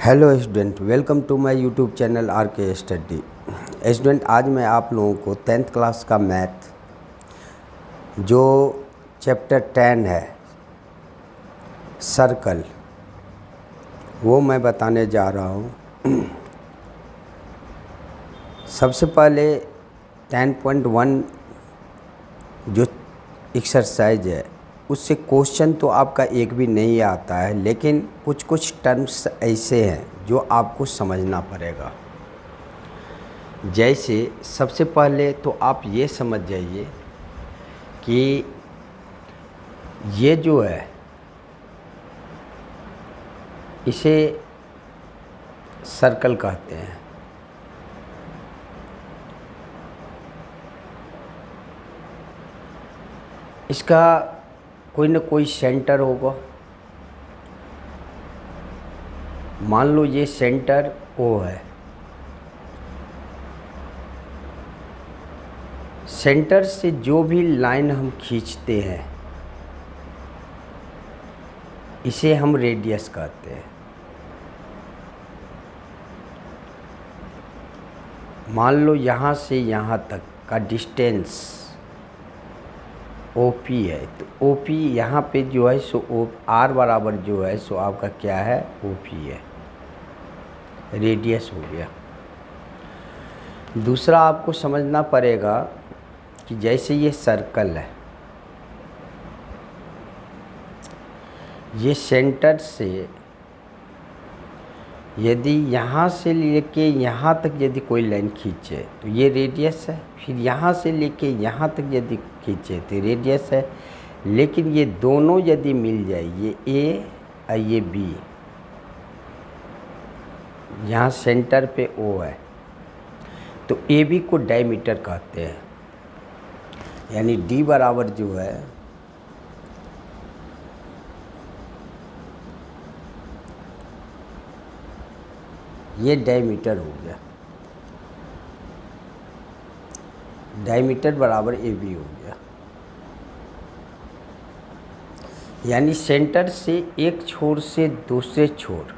Hello student, welcome to my YouTube channel R K study. Student, आज मैं आप लोगों को 10th क्लास का मैथ जो चैप्टर 10 है सर्कल, वो मैं बताने जा रहा हूँ। सबसे पहले 10.1 जो एक्सरसाइज है उससे क्वेश्चन तो आपका एक भी नहीं आता है, लेकिन कुछ कुछ टर्म्स ऐसे हैं जो आपको समझना पड़ेगा। जैसे सबसे पहले तो आप ये समझ जाइए कि ये जो है इसे सर्कल कहते हैं। इसका कोई ना कोई सेंटर होगा। मान लो ये सेंटर O है। सेंटर से जो भी लाइन हम खींचते हैं इसे हम रेडियस कहते हैं। मान लो यहाँ से यहाँ तक का डिस्टेंस OP है, तो OP यहाँ पे जो है सो R बराबर जो है सो आपका क्या है, OP है, रेडियस हो गया। दूसरा आपको समझना पड़ेगा कि जैसे ये सर्कल है, ये सेंटर से यदि यहाँ से लेके यहाँ तक यदि कोई लाइन खींचे तो ये रेडियस है। फिर यहाँ से लेके यहाँ तक यदि खींचे तो रेडियस है। लेकिन ये दोनों यदि मिल जाए, ये A और ये B, यहाँ सेंटर पे O है, तो AB को डायमीटर कहते हैं। यानी D बराबर जो है ये डायमीटर हो गया, डायमीटर बराबर AB हो गया। यानी सेंटर से एक छोर से दूसरे छोर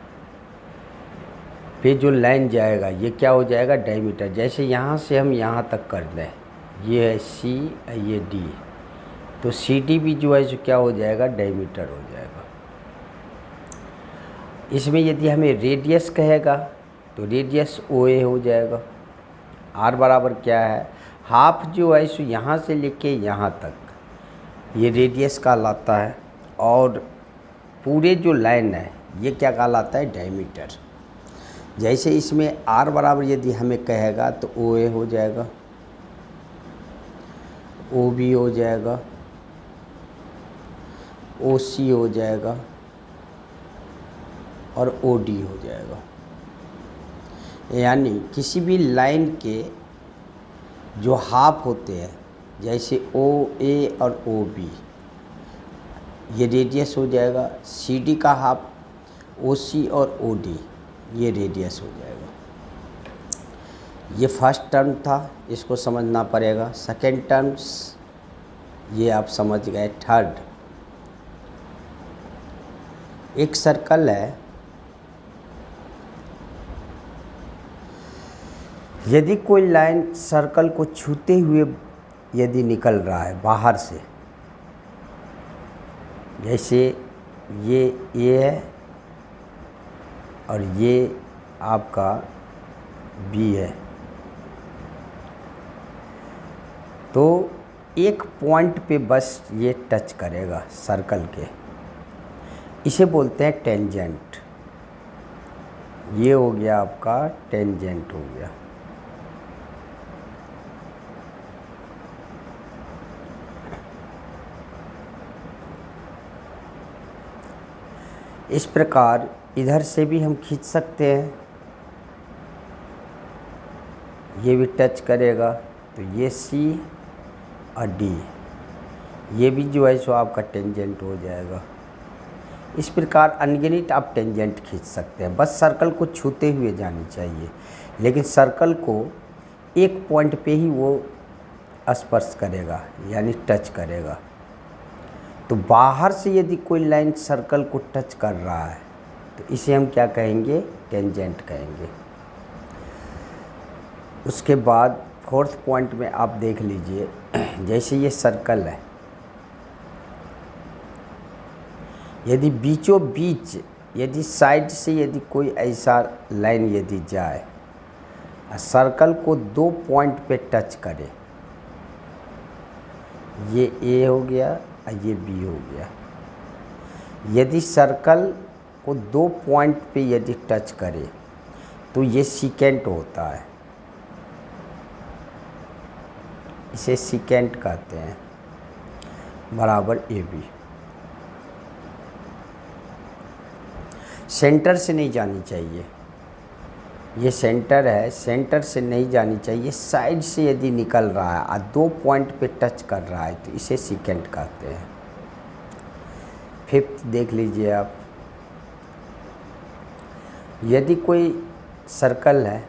पे जो लाइन जाएगा ये क्या हो जाएगा, डायमीटर। जैसे यहाँ से हम यहाँ तक कर दें, ये है C और ये D, तो CD भी जो है जो क्या हो जाएगा, डायमीटर हो जाएगा। इसमें यदि हमें रेडियस कहेगा तो रेडियस OA हो जाएगा। R बराबर क्या है, हाफ जो है सो यहाँ से लेके यहाँ तक ये रेडियस कहलाता है, और पूरे जो लाइन है ये क्या कहलाता है, डायमीटर। जैसे इसमें R बराबर यदि हमें कहेगा तो OA हो जाएगा, OB हो जाएगा, OC हो जाएगा और OD हो जाएगा। यानी किसी भी लाइन के जो हाफ होते हैं, जैसे OA और OB, ये रेडियस हो जाएगा। CD का हाफ OC और OD, ये रेडियस हो जाएगा। ये फर्स्ट टर्म था, इसको समझना पड़ेगा। सेकेंड टर्म्स ये आप समझ गए। थर्ड, एक सर्कल है, यदि कोई लाइन सर्कल को छूते हुए यदि निकल रहा है बाहर से, जैसे ये A है और ये आपका B है, तो एक पॉइंट पे बस ये टच करेगा सर्कल के, इसे बोलते हैं टेंजेंट। ये हो गया आपका टेंजेंट हो गया। इस प्रकार इधर से भी हम खींच सकते हैं, ये भी टच करेगा तो ये C और D, ये भी जो है सो आपका टेंजेंट हो जाएगा। इस प्रकार अनगिनत आप टेंजेंट खींच सकते हैं, बस सर्कल को छूते हुए जानी चाहिए, लेकिन सर्कल को एक पॉइंट पे ही वो स्पर्श करेगा यानी टच करेगा। तो बाहर से यदि कोई लाइन सर्कल को टच कर रहा है तो इसे हम क्या कहेंगे, टेंजेंट कहेंगे। उसके बाद फोर्थ पॉइंट में आप देख लीजिए, जैसे ये सर्कल है, यदि बीचों बीच यदि साइड से यदि कोई ऐसा लाइन यदि जाए, सर्कल को 2 पॉइंट पे टच करे, ये ए हो गया और ये बी हो गया। यदि सर्कल को 2 पॉइंट पे यदि टच करे तो ये सिकेंट होता है, इसे सिकेंट कहते हैं, बराबर ए बी। सेंटर से नहीं जानी चाहिए, ये सेंटर है, सेंटर से नहीं जानी चाहिए, साइड से यदि निकल रहा है और 2 पॉइंट पे टच कर रहा है तो इसे सिकेंट कहते हैं। फिफ्थ देख लीजिए आप, यदि कोई सर्कल है,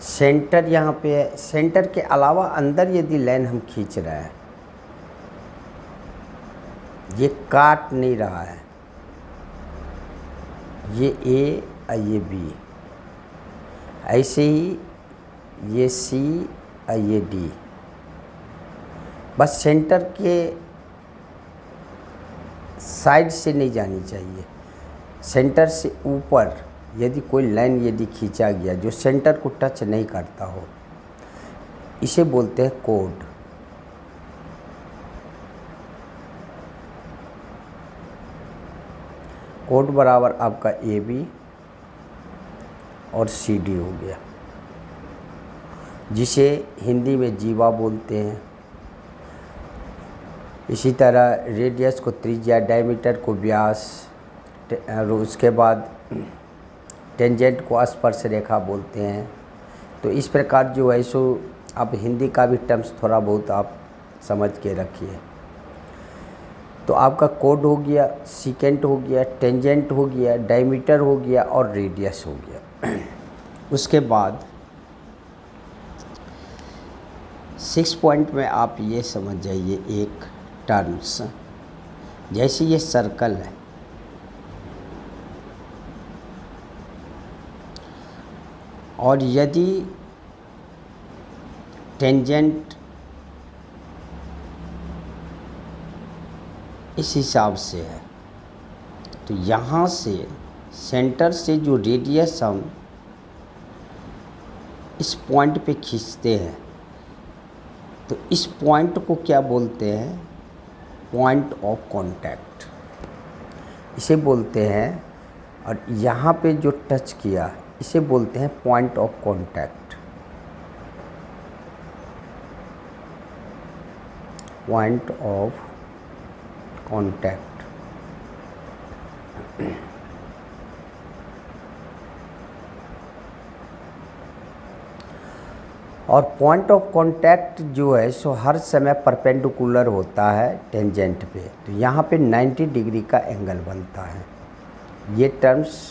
सेंटर यहाँ पे है, सेंटर के अलावा अंदर यदि लाइन हम खींच रहे हैं, ये काट नहीं रहा है, ये ए और ये बी, ऐसे ही ये सी और ये डी, बस सेंटर के साइड से नहीं जानी चाहिए। सेंटर से ऊपर यदि कोई लाइन यदि खींचा गया जो सेंटर को टच नहीं करता हो, इसे बोलते हैं कोड। कोड बराबर आपका ए बी और सी डी हो गया, जिसे हिंदी में जीवा बोलते हैं। इसी तरह रेडियस को त्रिज्या, डायमीटर को व्यास, और उसके बाद टेंजेंट को स्पर्श रेखा बोलते हैं। तो इस प्रकार जो है सो आप हिंदी का भी टर्म्स थोड़ा बहुत आप समझ के रखिए। तो आपका कोड हो गया, सिकेंट हो गया, टेंजेंट हो गया, डायमीटर हो गया और रेडियस हो गया। उसके बाद 6 पॉइंट में आप ये समझ जाइए एक टर्म्स, जैसे ये सर्कल है, और यदि टेंजेंट इस हिसाब से है, तो यहाँ से सेंटर से जो रेडियस हम इस पॉइंट पे खींचते हैं, तो इस पॉइंट को क्या बोलते हैं, पॉइंट ऑफ कांटेक्ट इसे बोलते हैं। और यहाँ पे जो टच किया इसे बोलते हैं point of contact, point of contact. और पॉइंट ऑफ कांटेक्ट जो है सो हर समय परपेंडिकुलर होता है टेंजेंट पे, तो यहाँ पे 90 डिग्री का एंगल बनता है। ये टर्म्स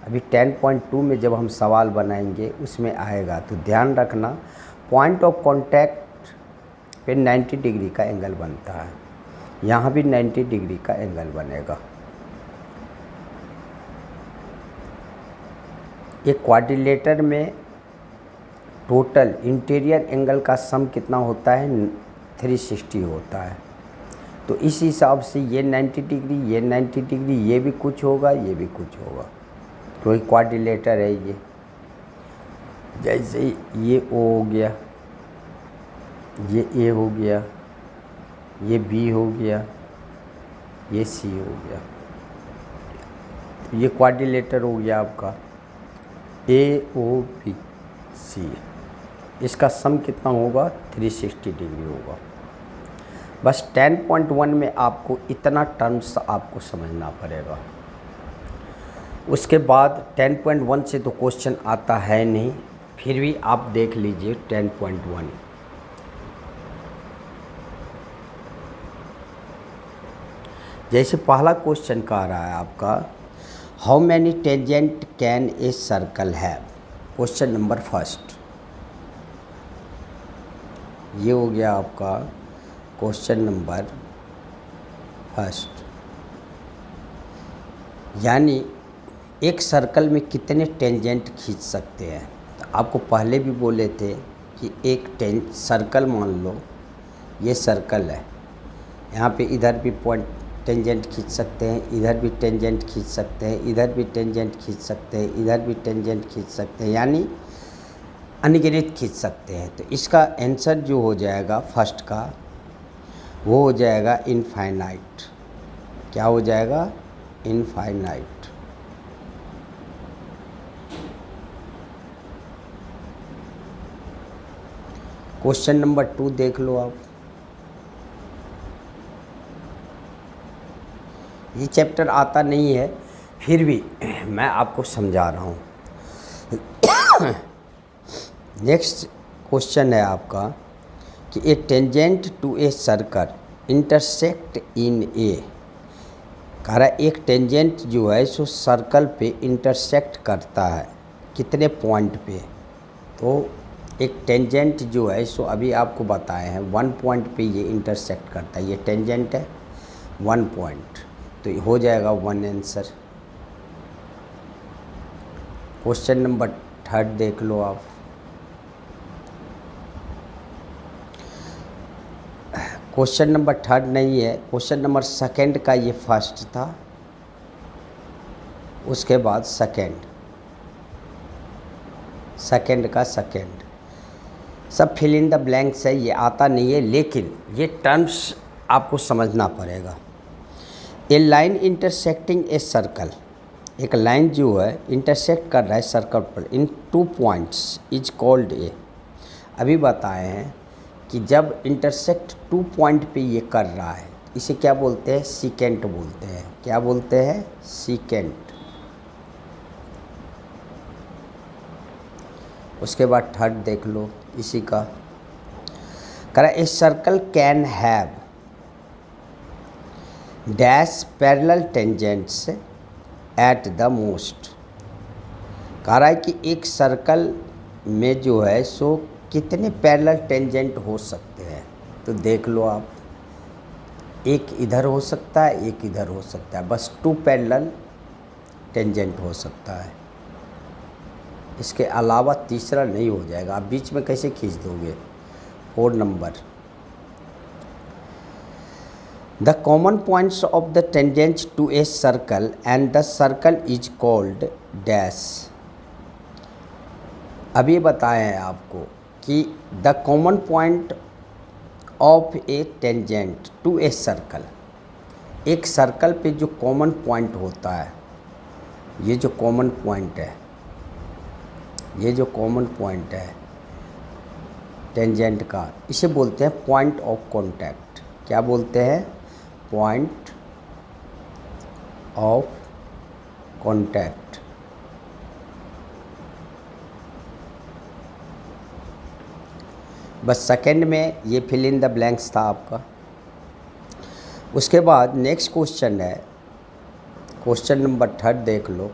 अभी 10.2 में जब हम सवाल बनाएंगे उसमें आएगा, तो ध्यान रखना, पॉइंट ऑफ कांटेक्ट पे 90 डिग्री का एंगल बनता है, यहाँ भी 90 डिग्री का एंगल बनेगा। एक क्वाड्रिलेटर में टोटल इंटीरियर एंगल का सम कितना होता है, 360 होता है। तो इस हिसाब से ये 90 डिग्री, ये 90 डिग्री, ये भी कुछ होगा, ये भी कुछ होगा, तो एक क्वाड्रिलेटर है ये। जैसे ये ओ हो गया, ये ए हो गया, ये बी हो गया, ये सी हो गया, तो ये क्वाड्रिलेटर हो गया आपका ए ओ बी सी। इसका सम कितना होगा, 360 डिग्री होगा। बस 10.1 में आपको इतना टर्म्स आपको समझना पड़ेगा। उसके बाद 10.1 से तो क्वेश्चन आता है नहीं, फिर भी आप देख लीजिए 10.1। जैसे पहला क्वेश्चन कह रहा है आपका, how many tangent can a circle have, question number first. ये हो गया आपका क्वेश्चन नंबर फर्स्ट। यानी एक सर्कल में कितने टेंजेंट खींच सकते हैं। तो आपको पहले भी बोले थे कि एक सर्कल मान लो, ये सर्कल है, यहाँ पे इधर भी पॉइंट टेंजेंट खींच सकते हैं, इधर भी टेंजेंट खींच सकते हैं, इधर भी टेंजेंट खींच सकते हैं, इधर भी टेंजेंट खींच सकते हैं, यानी अनगिनत खींच सकते हैं। तो इसका आंसर जो हो जाएगा फर्स्ट का, वो हो जाएगा इनफाइनाइट। क्या हो जाएगा? इनफाइनाइट। क्वेश्चन नंबर 2 देख लो आप। ये चैप्टर आता नहीं है, फिर भी मैं आपको समझा रहा हूँ। नेक्स्ट क्वेश्चन है आपका कि a tangent to a circle intersect in a. कह रहा है एक टेंजेंट जो है सो सर्कल पे इंटरसेक्ट करता है, कितने पॉइंट पे? तो एक टेंजेंट जो है सो अभी आपको बताए हैं 1 पॉइंट पे ये इंटरसेक्ट करता है। ये टेंजेंट है 1 पॉइंट, तो ये हो जाएगा 1 आंसर। क्वेश्चन नंबर 3 देख लो आप। क्वेश्चन नंबर 3 नहीं है, क्वेश्चन नंबर 2 का ये फर्स्ट था, उसके बाद सेकंड का सेकंड। सब फिल इन द ब्लैंक्स है, ये आता नहीं है, लेकिन ये टर्म्स आपको समझना पड़ेगा। ए लाइन इंटरसेक्टिंग ए सर्कल, एक लाइन जो है इंटरसेक्ट कर रहा है सर्कल पर इन 2 पॉइंट्स इज कॉल्ड ए। अभी बताए हैं कि जब इंटरसेक्ट 2 पॉइंट पे ये कर रहा है, इसे क्या बोलते हैं? सीकेंट बोलते हैं। क्या बोलते हैं? सीकेंट। उसके बाद 3 देख लो इसी का। करा a circle can have dash parallel tangents at the most. कह रहा है कि एक सर्कल में जो है सो कितने पैरेलल टेंजेंट हो सकते हैं। तो देख लो आप, एक इधर हो सकता है, एक इधर हो सकता है, बस 2 पैरेलल टेंजेंट हो सकता है। इसके अलावा तीसरा नहीं हो जाएगा। आप बीच में कैसे खींच दोगे? 4 number, the common points of the tangent to a circle and the circle is called dash. अभी बताए हैं आपको कि the common point of a tangent to a circle, एक सर्कल पे जो कॉमन पॉइंट होता है, ये जो कॉमन पॉइंट है, ये जो कॉमन पॉइंट है टेंजेंट का, इसे बोलते हैं पॉइंट ऑफ कांटेक्ट। क्या बोलते हैं? Point of contact. बस सेकंड में ये फिल इन द ब्लैंक्स था आपका। उसके बाद नेक्स्ट क्वेश्चन है, क्वेश्चन नंबर 3 देख लो।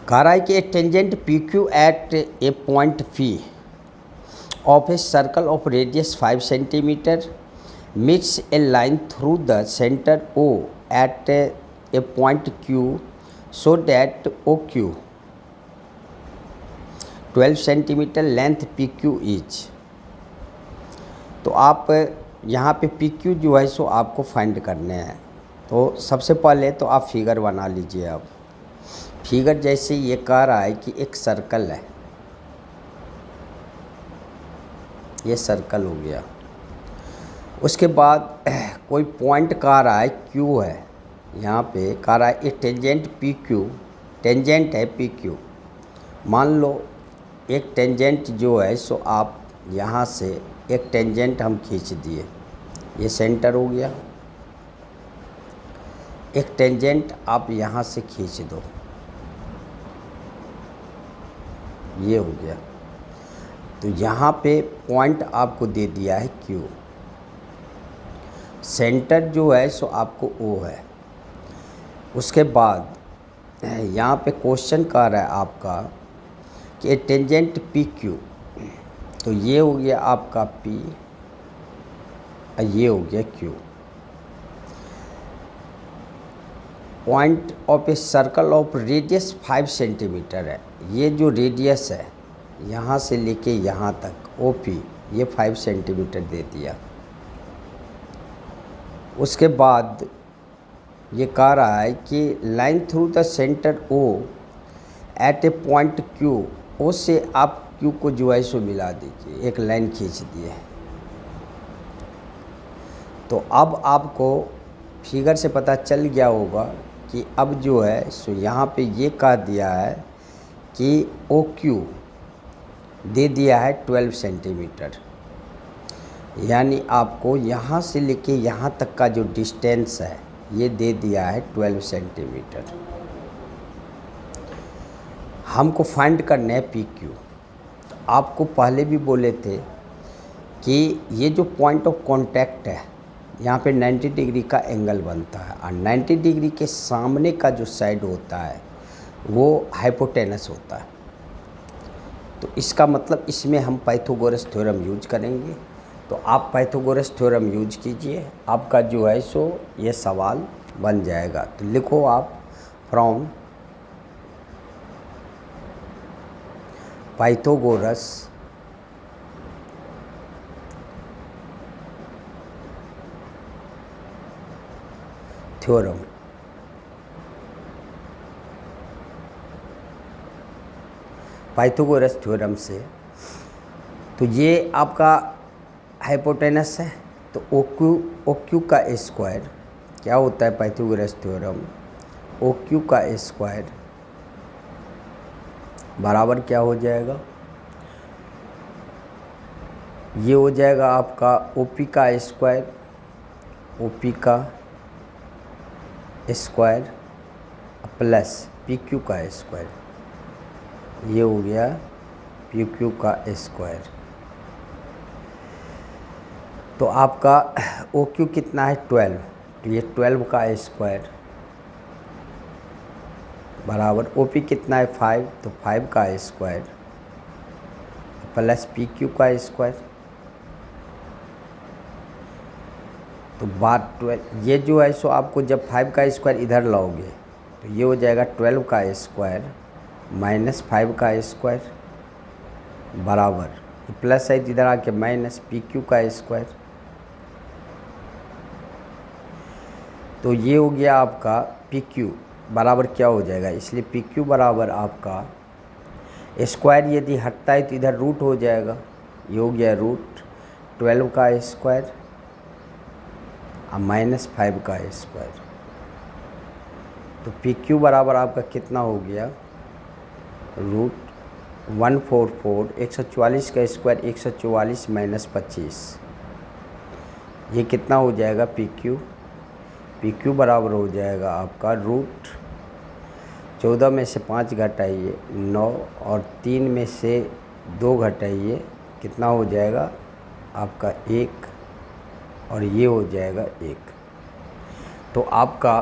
कह रहा है कि a tangent P Q at a point P of a circle of radius 5 centimetre meets a line through the centre O at a point Q so that O Q 12 centimetre length P Q is. तो आप यहाँ पे P Q जो है सो आपको find करने हैं। तो सबसे पहले तो आप फिगर बना लीजिए। आप फिगर जैसे ये कह रहा है कि एक सर्कल है, ये सर्कल हो गया। उसके बाद कोई पॉइंट कह रहा है क्यू है, यहाँ पे कह रहा है ये टेंजेंट पी क्यू, टेंजेंट है पी क्यू। मान लो एक टेंजेंट जो है सो आप यहाँ से एक टेंजेंट हम खींच दिए, ये सेंटर हो गया। एक टेंजेंट आप यहाँ से खींच दो, ये हो गया। तो यहाँ पे पॉइंट आपको दे दिया है क्यू, सेंटर जो है सो आपको ओ है। उसके बाद यहाँ पे क्वेश्चन कह रहा है आपका कि टेंजेंट पी क्यू, तो ये हो गया आपका पी और ये हो गया Q. Point of a circle of radius 5 centimetre है। ये जो रेडियस है यहाँ से लेके यहाँ तक ओ पी, ये 5 सेंटीमीटर दे दिया। उसके बाद ये कह रहा है कि line through the centre O at a point Q, O से आप क्यू को जो है सो मिला दीजिए, एक लाइन खींच दिए। तो अब आपको फिगर से पता चल गया होगा कि अब जो है सो यहाँ पे ये कह दिया है कि ओ क्यू दे दिया है 12 सेंटीमीटर, यानी आपको यहाँ से लेके यहाँ तक का जो डिस्टेंस है ये दे दिया है 12 सेंटीमीटर। हमको फाइंड करना है पी क्यू। तो आपको पहले भी बोले थे कि ये जो पॉइंट ऑफ कांटेक्ट है यहाँ पे 90 डिग्री का एंगल बनता है और 90 डिग्री के सामने का जो साइड होता है वो हाइपोटेनस होता है। तो इसका मतलब इसमें हम पाइथागोरस थ्योरम यूज करेंगे। तो आप पाइथागोरस थ्योरम यूज कीजिए, आपका जो है सो ये सवाल बन जाएगा। तो लिखो आप from Pythagoras theorem. Pythagoras theorem से तो ये आपका हाइपोटेनस है, तो ओ क्यू का स्क्वायर क्या होता है पाइथागोरस थ्योरम, ओ क्यू का स्क्वायर बराबर क्या हो जाएगा, ये हो जाएगा आपका ओ पी का स्क्वायर, ओ पी का स्क्वायर प्लस पी क्यू का स्क्वायर, ये हो गया पी क्यू का स्क्वायर। तो आपका ओ क्यू कितना है 12, तो ये 12 का स्क्वायर बराबर ओ पी कितना है 5, तो 5 का स्क्वायर प्लस पी क्यू का स्क्वायर। तो बात 12, ये जो है सो आपको जब 5 का स्क्वायर इधर लाओगे तो ये हो जाएगा 12 का स्क्वायर माइनस 5 का स्क्वायर बराबर प्लस है इधर आके माइनस पी क्यू का स्क्वायर। तो ये हो गया आपका पी क्यू बराबर क्या हो जाएगा, इसलिए पी क्यू बराबर आपका स्क्वायर यदि हटता है तो इधर रूट हो जाएगा, ये हो गया रूट 12 का स्क्वायर और माइनस 5 का स्क्वायर। तो पी क्यू बराबर आपका कितना हो गया, रूट 144, 144 का स्क्वायर 144 माइनस 25, ये कितना हो जाएगा पी क्यू। पी क्यू बराबर हो जाएगा आपका रूट 14 में से 5 घटाइए 9 और 3 में से 2 घटाइए कितना हो जाएगा आपका 1 और ये हो जाएगा 1। तो आपका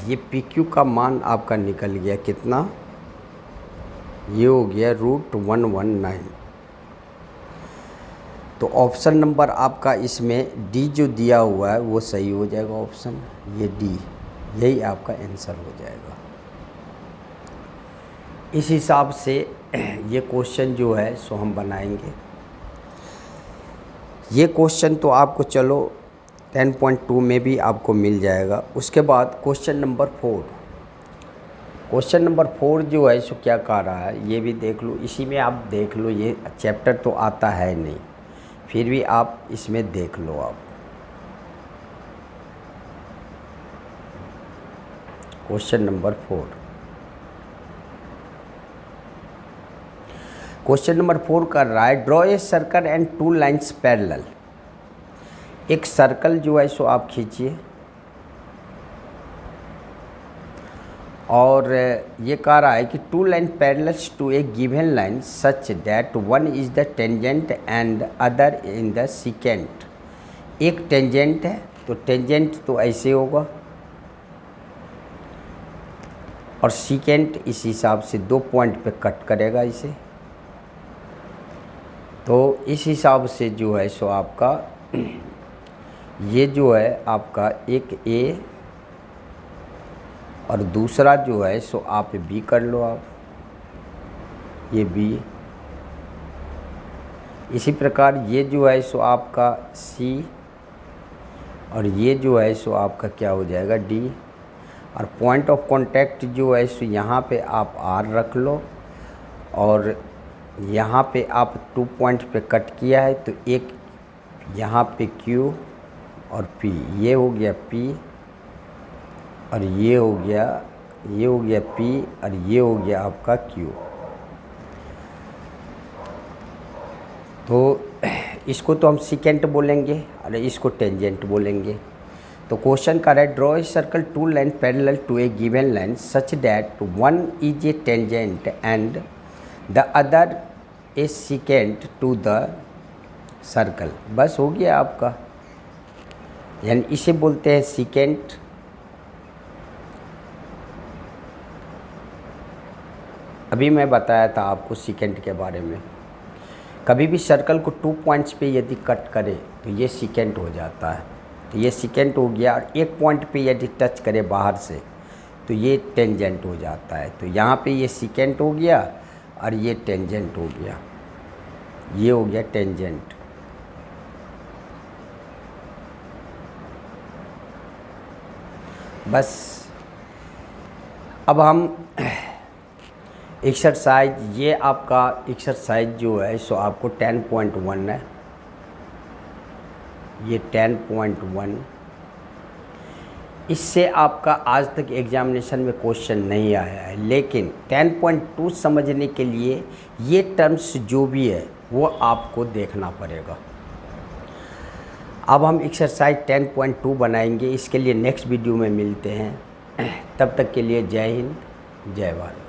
ये पी क्यू का मान आपका निकल गया कितना, ये हो गया रूट 119। तो ऑप्शन नंबर आपका इसमें डी जो दिया हुआ है वो सही हो जाएगा ऑप्शन, ये डी यही आपका आंसर हो जाएगा। इस हिसाब से ये क्वेश्चन जो है सो हम बनाएंगे। ये क्वेश्चन तो आपको चलो 10.2 में भी आपको मिल जाएगा। उसके बाद क्वेश्चन नंबर 4, क्वेश्चन नंबर 4 जो है सो क्या कह रहा है ये भी देख लो, इसी में आप देख लो, ये चैप्टर तो आता है नहीं फिर भी आप इसमें देख लो। आप क्वेश्चन नंबर 4, क्वेश्चन नंबर 4 कर रहा है draw a circle and 2 lines parallel. एक सर्कल जो है सो आप खींचिए और ये कह रहा है कि 2 line parallels to a given line such that one is the tangent and other in the secant. एक टेंजेंट है तो टेंजेंट तो ऐसे होगा और सीकेंट इस हिसाब से 2 पॉइंट पे कट करेगा इसे, तो इस हिसाब से जो है सो आपका ये जो है आपका एक ए और दूसरा जो है सो आप बी कर लो आप, ये बी। इसी प्रकार ये जो है सो आपका सी और ये जो है सो आपका क्या हो जाएगा डी। और पॉइंट ऑफ कांटेक्ट जो है सो यहाँ पे आप आर रख लो और यहाँ पे आप 2 पॉइंट पे कट किया है तो एक यहाँ पे क्यू और पी, ये हो गया पी और ये हो गया पी और ये हो गया आपका क्यू। तो इसको तो हम सिकेंट बोलेंगे और इसको टेंजेंट बोलेंगे। तो क्वेश्चन कर रहा है draw a circle 2 line parallel to a given line such that one is a tangent and the other a secant to the circle. बस हो गया आपका, यानी इसे बोलते हैं सिकेंट। अभी मैं बताया था आपको सिकेंट के बारे में। कभी भी सर्कल को 2 पॉइंट्स पे यदि कट करे तो ये सिकेंट हो जाता है, तो ये सिकेंट हो गया। और एक पॉइंट पे यदि टच करे बाहर से तो ये टेंजेंट हो जाता है। तो यहाँ पे ये सिकेंट हो गया और ये टेंजेंट हो गया, ये हो गया टेंजेंट। बस अब हम एक्सरसाइज, ये आपका एक्सरसाइज जो है सो आपको 10.1 है, ये 10.1। इससे आपका आज तक एग्जामिनेशन में क्वेश्चन नहीं आया है, लेकिन 10.2 समझने के लिए ये टर्म्स जो भी है वो आपको देखना पड़ेगा। अब हम एक्सरसाइज 10.2 बनाएंगे, इसके लिए नेक्स्ट वीडियो में मिलते हैं। तब तक के लिए जय हिंद, जय भारत।